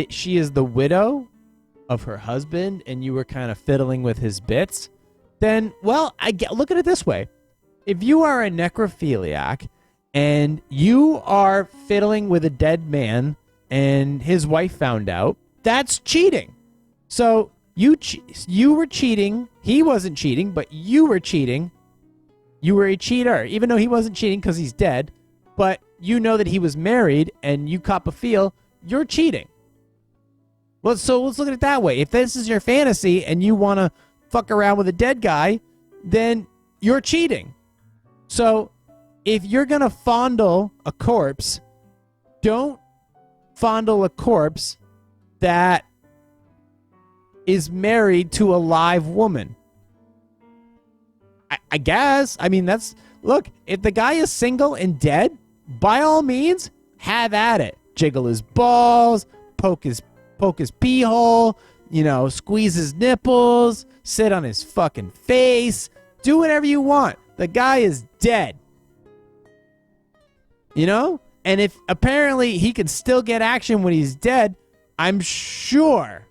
she is the widow of her husband and you were kind of fiddling with his bits, then, well, look at it this way. If you are a necrophiliac and you are fiddling with a dead man and his wife found out, that's cheating. So you were cheating. He wasn't cheating, but you were cheating. You were a cheater, even though he wasn't cheating because he's dead. But you know that he was married and you cop a feel, you're cheating. Well, so let's look at it that way. If this is your fantasy and you want to fuck around with a dead guy, then you're cheating. So if you're going to fondle a corpse, don't fondle a corpse that is married to a live woman. I guess. I mean, look, if the guy is single and dead, by all means, have at it. Jiggle his balls, poke his pee hole, squeeze his nipples, sit on his fucking face, do whatever you want. The guy is dead. And if apparently he can still get action when he's dead, I'm sure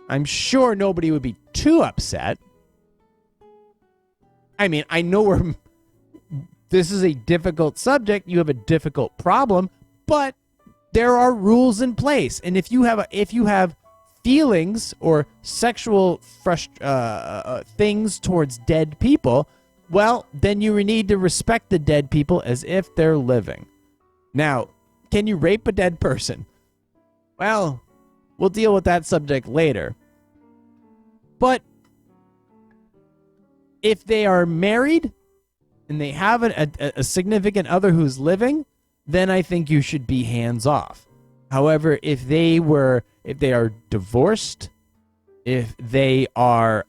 nobody would be too upset. I mean, I know this is a difficult subject. You have a difficult problem, but there are rules in place. And if you have feelings or sexual things towards dead people, well, then you need to respect the dead people as if they're living. Now, can you rape a dead person? Well, we'll deal with that subject later. But if they are married and they have a significant other who's living, then I think you should be hands off. However, if they are divorced, if they are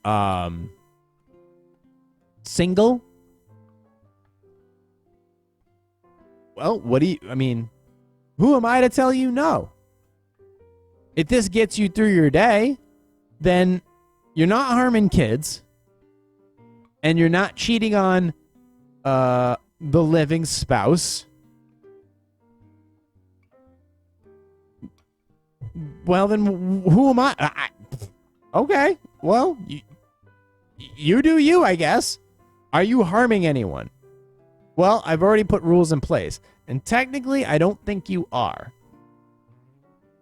single, well, who am I to tell you no? If this gets you through your day, then you're not harming kids and you're not cheating on the living spouse. Well, then who am I? Okay, well, you do you, I guess. Are you harming anyone? Well, I've already put rules in place. And technically, I don't think you are.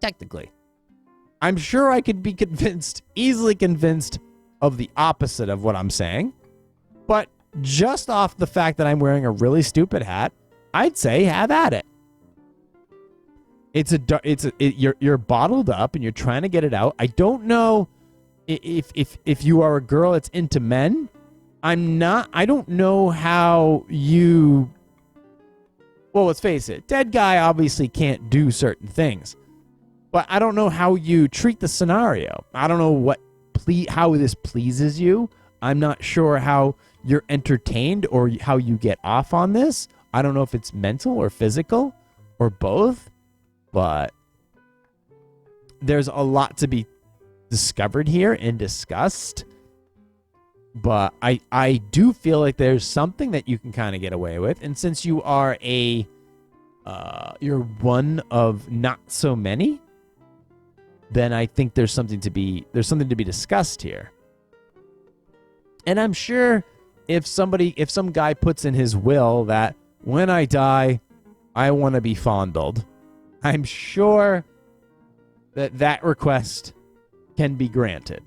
Technically. I'm sure I could be easily convinced of the opposite of what I'm saying. But just off the fact that I'm wearing a really stupid hat, I'd say have at it. You're bottled up and you're trying to get it out. I don't know if you are a girl that's into men. I don't know how you. Well, let's face it. Dead guy obviously can't do certain things, but I don't know how you treat the scenario. I don't know how this pleases you. I'm not sure how you're entertained or how you get off on this. I don't know if it's mental or physical or both. But there's a lot to be discovered here and discussed. But I do feel like there's something that you can kind of get away with. And since you are you're one of not so many, then I think there's something to be discussed here. And I'm sure if some guy puts in his will that when I die, I want to be fondled, I'm sure that request can be granted.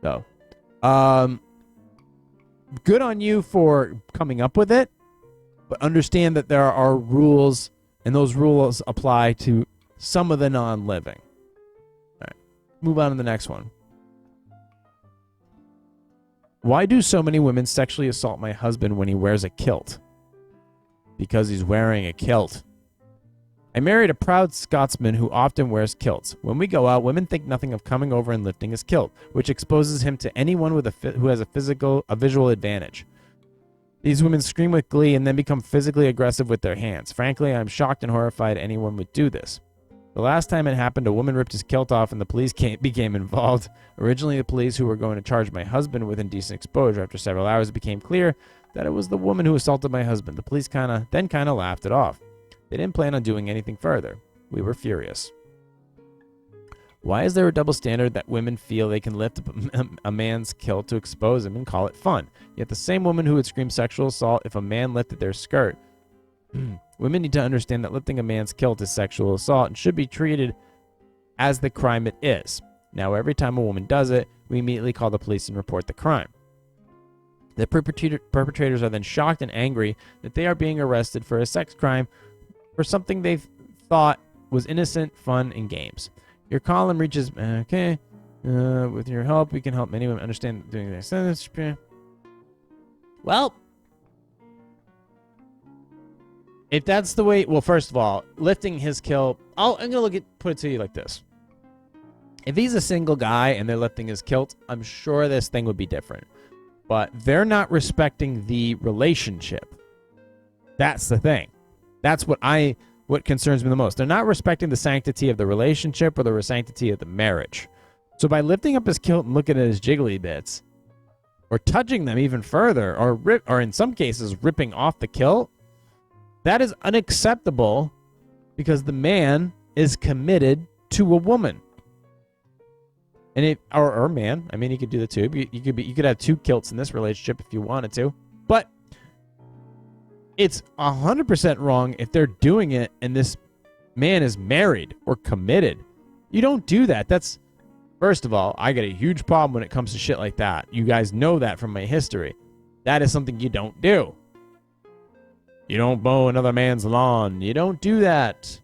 So, good on you for coming up with it, but understand that there are rules, and those rules apply to some of the non-living. All right, move on to the next one. Why do so many women sexually assault my husband when he wears a kilt? Because he's wearing a kilt. I married a proud Scotsman who often wears kilts. When we go out, women think nothing of coming over and lifting his kilt, which exposes him to anyone who has a visual advantage. These women scream with glee and then become physically aggressive with their hands. Frankly, I'm shocked and horrified anyone would do this. The last time it happened, a woman ripped his kilt off and the police became involved. Originally, the police who were going to charge my husband with indecent exposure. After several hours, it became clear that it was the woman who assaulted my husband. The police kind of laughed it off. They didn't plan on doing anything further. We were furious. Why is there a double standard that women feel they can lift a man's kilt to expose him and call it fun? Yet the same woman who would scream sexual assault if a man lifted their skirt. Women need to understand that lifting a man's kilt is sexual assault and should be treated as the crime it is. Now, every time a woman does it, we immediately call the police and report the crime. The perpetrators are then shocked and angry that they are being arrested for a sex crime for something they thought was innocent, fun, and games. Your column reaches, okay, with your help, we can help many women understand doing this. Well, if that's the way, well, first of all, lifting his kilt, I'm going to put it to you like this. If he's a single guy and they're lifting his kilt, I'm sure this thing would be different. But they're not respecting the relationship. That's the thing. That's what concerns me the most. They're not respecting the sanctity of the relationship or the sanctity of the marriage. So by lifting up his kilt and looking at his jiggly bits, or touching them even further, or in some cases ripping off the kilt, that is unacceptable because the man is committed to a woman. And or man, I mean, you could do the two. You could have two kilts in this relationship if you wanted to, but it's 100% wrong if they're doing it and this man is married or committed. You don't do that. That's, first of all, I got a huge problem when it comes to shit like that. You guys know that from my history. That is something you don't do. You don't mow another man's lawn. You don't do that.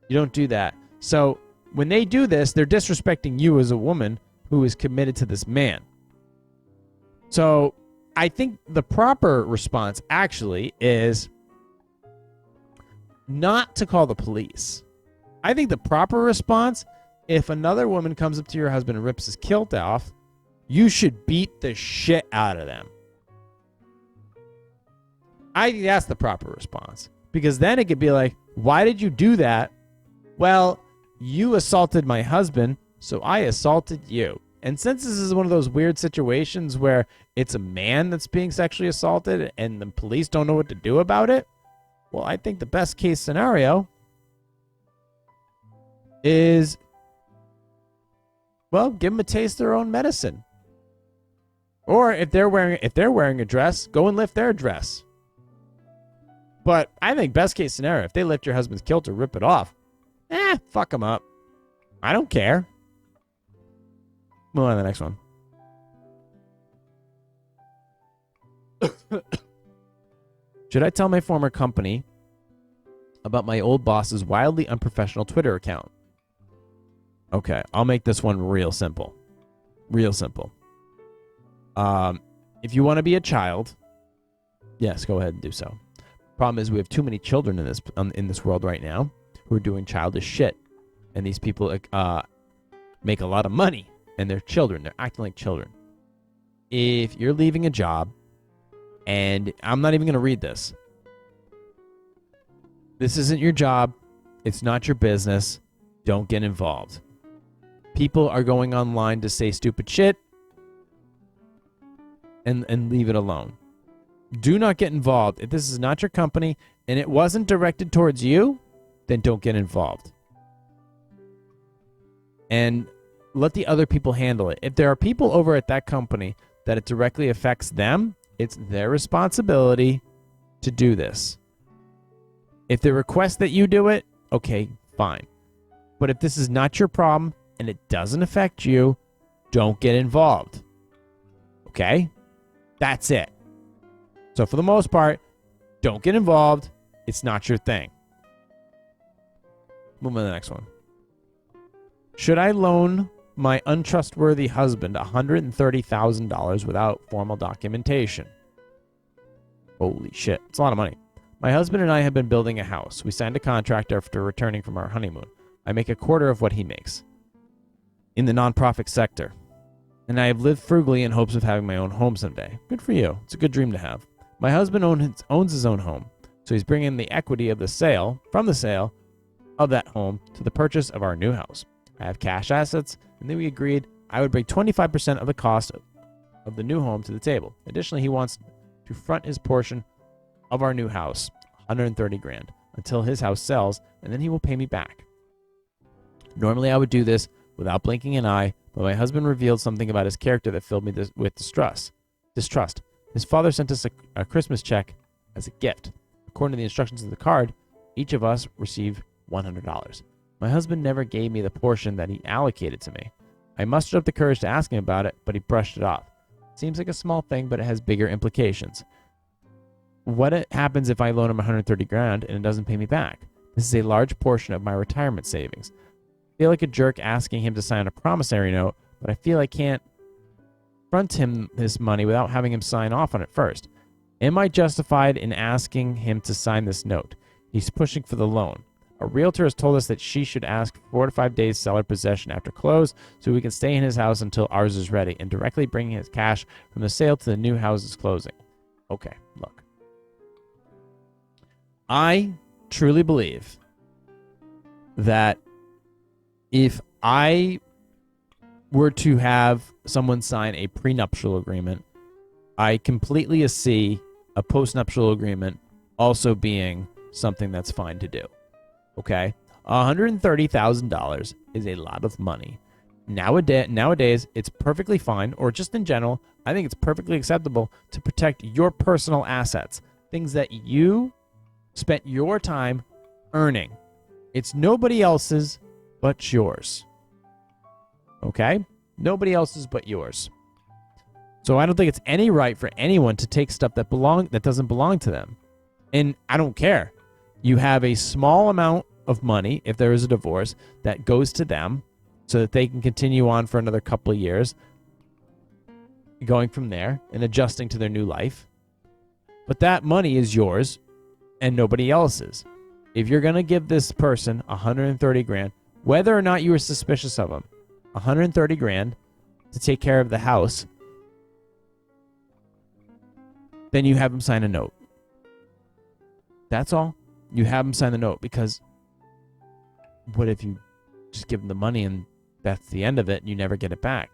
You don't do that. So when they do this, they're disrespecting you as a woman who is committed to this man. So I think the proper response actually is not to call the police. I think the proper response, if another woman comes up to your husband and rips his kilt off, you should beat the shit out of them. I think that's the proper response. Because then it could be like, why did you do that? Well, you assaulted my husband, so I assaulted you. And since this is one of those weird situations where it's a man that's being sexually assaulted and the police don't know what to do about it, well, I think the best case scenario is, well, give them a taste of their own medicine. Or if they're wearing a dress, go and lift their dress. But I think best case scenario, if they lift your husband's kilt or rip it off, fuck them up. I don't care. Move on to the next one. Should I tell my former company about my old boss's wildly unprofessional Twitter account? Okay, I'll make this one real simple. Real simple. If you want to be a child, yes, go ahead and do so. Problem is we have too many children in this world right now who are doing childish shit. And these people make a lot of money. And they're children. They're acting like children. If you're leaving a job, and I'm not even going to read this. This isn't your job. It's not your business. Don't get involved. People are going online to say stupid shit and leave it alone. Do not get involved. If this is not your company and it wasn't directed towards you, then don't get involved. And let the other people handle it. If there are people over at that company that it directly affects them, it's their responsibility to do this. If they request that you do it, okay, fine. But if this is not your problem and it doesn't affect you, don't get involved. Okay? That's it. So for the most part, don't get involved. It's not your thing. Move on to the next one. Should I loan my untrustworthy husband $130,000 without formal documentation? Holy shit. It's a lot of money. My husband and I have been building a house. We signed a contract after returning from our honeymoon. I make a quarter of what he makes in the nonprofit sector. And I have lived frugally in hopes of having my own home someday. Good for you. It's a good dream to have. My husband owns his own home, so he's bringing the equity of the sale of that home to the purchase of our new house. I have cash assets, and then we agreed I would bring 25% of the cost of the new home to the table. Additionally, he wants to front his portion of our new house, 130 grand, until his house sells, and then he will pay me back. Normally I would do this without blinking an eye, but my husband revealed something about his character that filled me with distrust. His father sent us a Christmas check as a gift. According to the instructions of the card, each of us received $100. My husband never gave me the portion that he allocated to me. I mustered up the courage to ask him about it, but he brushed it off. Seems like a small thing, but it has bigger implications. What happens if I loan him 130 grand and it doesn't pay me back? This is a large portion of my retirement savings. I feel like a jerk asking him to sign a promissory note, but I feel I can't front him this money without having him sign off on it first. Am I justified in asking him to sign this note? He's pushing for the loan. A realtor has told us that she should ask 4 to 5 days seller possession after close so we can stay in his house until ours is ready and directly bring his cash from the sale to the new house's closing. Okay, look. I truly believe that if I were to have someone sign a prenuptial agreement, I completely see a postnuptial agreement also being something that's fine to do. Okay? $130,000 is a lot of money. Nowadays, it's perfectly fine, or just in general, I think it's perfectly acceptable to protect your personal assets, things that you spent your time earning. It's nobody else's but yours. Okay? Nobody else's but yours. So I don't think it's any right for anyone to take stuff that doesn't belong to them. And I don't care. You have a small amount of money, if there is a divorce, that goes to them so that they can continue on for another couple of years, going from there and adjusting to their new life. But that money is yours and nobody else's. If you're going to give this person 130 grand, whether or not you were suspicious of them, 130 grand to take care of the house, then you have them sign a note. That's all. You have them sign the note, because what if you just give them the money and that's the end of it and you never get it back?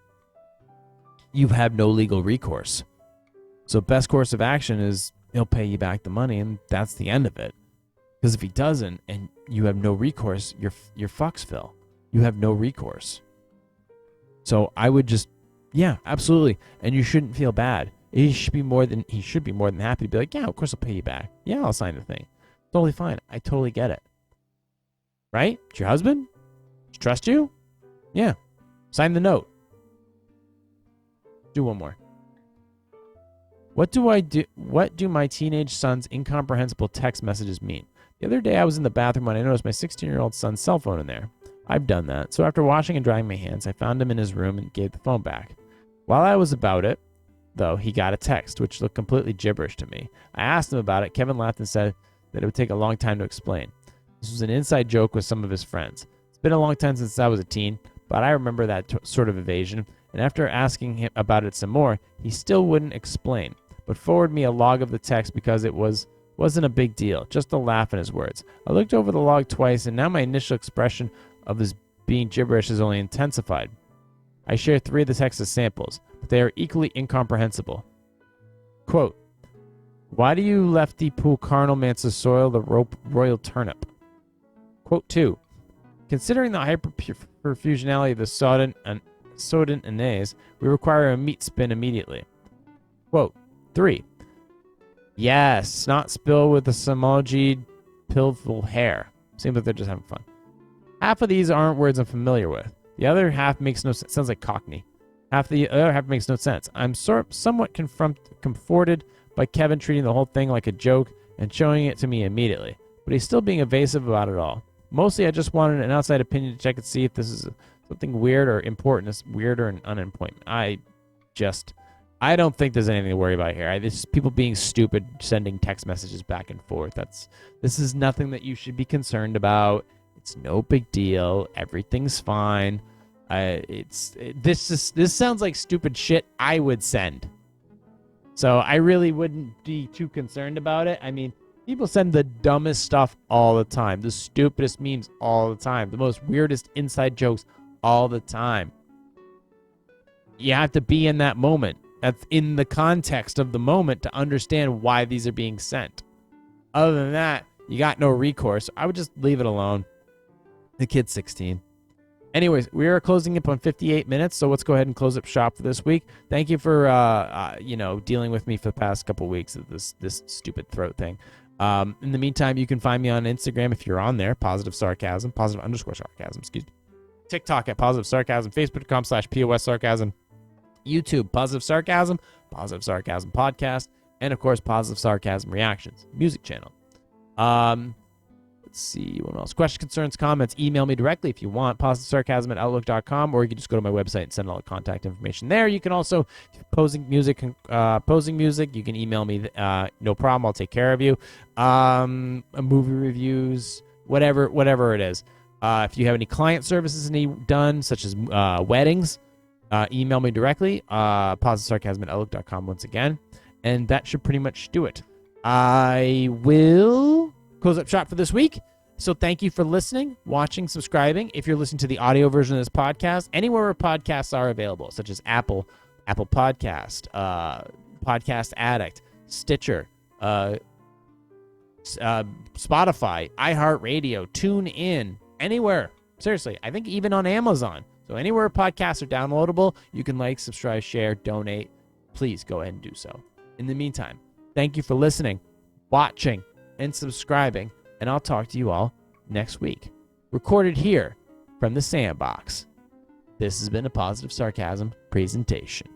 You have no legal recourse. So best course of action is he'll pay you back the money and that's the end of it. Because if he doesn't and you have no recourse, you're fucks, Phil. You have no recourse. So I would just, yeah, absolutely. And you shouldn't feel bad. He should be more than happy to be like, yeah, of course I'll pay you back. Yeah, I'll sign the thing. Totally fine. I totally get it. Right? It's your husband? Does he trust you? Yeah. Sign the note. Do one more. What do my teenage son's incomprehensible text messages mean? The other day I was in the bathroom when I noticed my 16-year-old son's cell phone in there. I've done that. So after washing and drying my hands, I found him in his room and gave the phone back. While I was about it, though, he got a text, which looked completely gibberish to me. I asked him about it. Kevin laughed and said that it would take a long time to explain. This was an inside joke with some of his friends. It's been a long time since I was a teen, but I remember that sort of evasion, and after asking him about it some more, he still wouldn't explain, but forwarded me a log of the text because it wasn't a big deal, just a laugh in his words. I looked over the log twice, and now my initial expression of his being gibberish is only intensified. I share 3 of the texts as samples, but they are equally incomprehensible. Quote, why do you lefty pool carnal mansa soil the royal turnip? Quote 2, considering the hyperperfusionality of the sodden anase, we require a meat spin immediately. Quote 3, yes, not spill with the Samoji pillful hair. Seems like they're just having fun. Half of these aren't words I'm familiar with. The other half makes no sense. Sounds like Cockney. The other half makes no sense. I'm somewhat comforted by Kevin treating the whole thing like a joke and showing it to me immediately, but he's still being evasive about it all. Mostly, I just wanted an outside opinion to check and see if this is something weird or important. It's weird or an unemployment. I don't think there's anything to worry about here. This is people being stupid, sending text messages back and forth. This is nothing that you should be concerned about. It's no big deal. Everything's fine. This sounds like stupid shit I would send. So I really wouldn't be too concerned about it. I mean, people send the dumbest stuff all the time, the stupidest memes all the time, the most weirdest inside jokes all the time. You have to be in that moment. that's in the context of the moment to understand why these are being sent. Other than that, you got no recourse. I would just leave it alone. The kid's 16. Anyways, we are closing up on 58 minutes, so let's go ahead and close up shop for this week. Thank you for dealing with me for the past couple weeks of this stupid throat thing. In the meantime, you can find me on Instagram if you're on there, positive sarcasm, positive_sarcasm, excuse me. TikTok at positive sarcasm, facebook.com/POS sarcasm, YouTube, positive sarcasm podcast, and of course, positive sarcasm reactions, music channel. Let's see, what else? Questions, concerns, comments, email me directly if you want, positivesarcasm@outlook.com, or you can just go to my website and send all the contact information there. You can also, posing music, you can email me, no problem, I'll take care of you. Movie reviews, whatever it is. If you have any client services need done, such as weddings, email me directly, positivesarcasm@outlook.com once again, and that should pretty much do it. I will close up shop for this week. So thank you for listening, watching, subscribing. If you're listening to the audio version of this podcast, anywhere where podcasts are available, such as Apple Podcast, Podcast Addict, Stitcher, Spotify, iHeartRadio, TuneIn, anywhere. Seriously, I think even on Amazon. So anywhere podcasts are downloadable, you can like, subscribe, share, donate. Please go ahead and do so. In the meantime, thank you for listening, watching, and subscribing, and I'll talk to you all next week. Recorded here from the Sandbox. This has been a Positive Sarcasm presentation.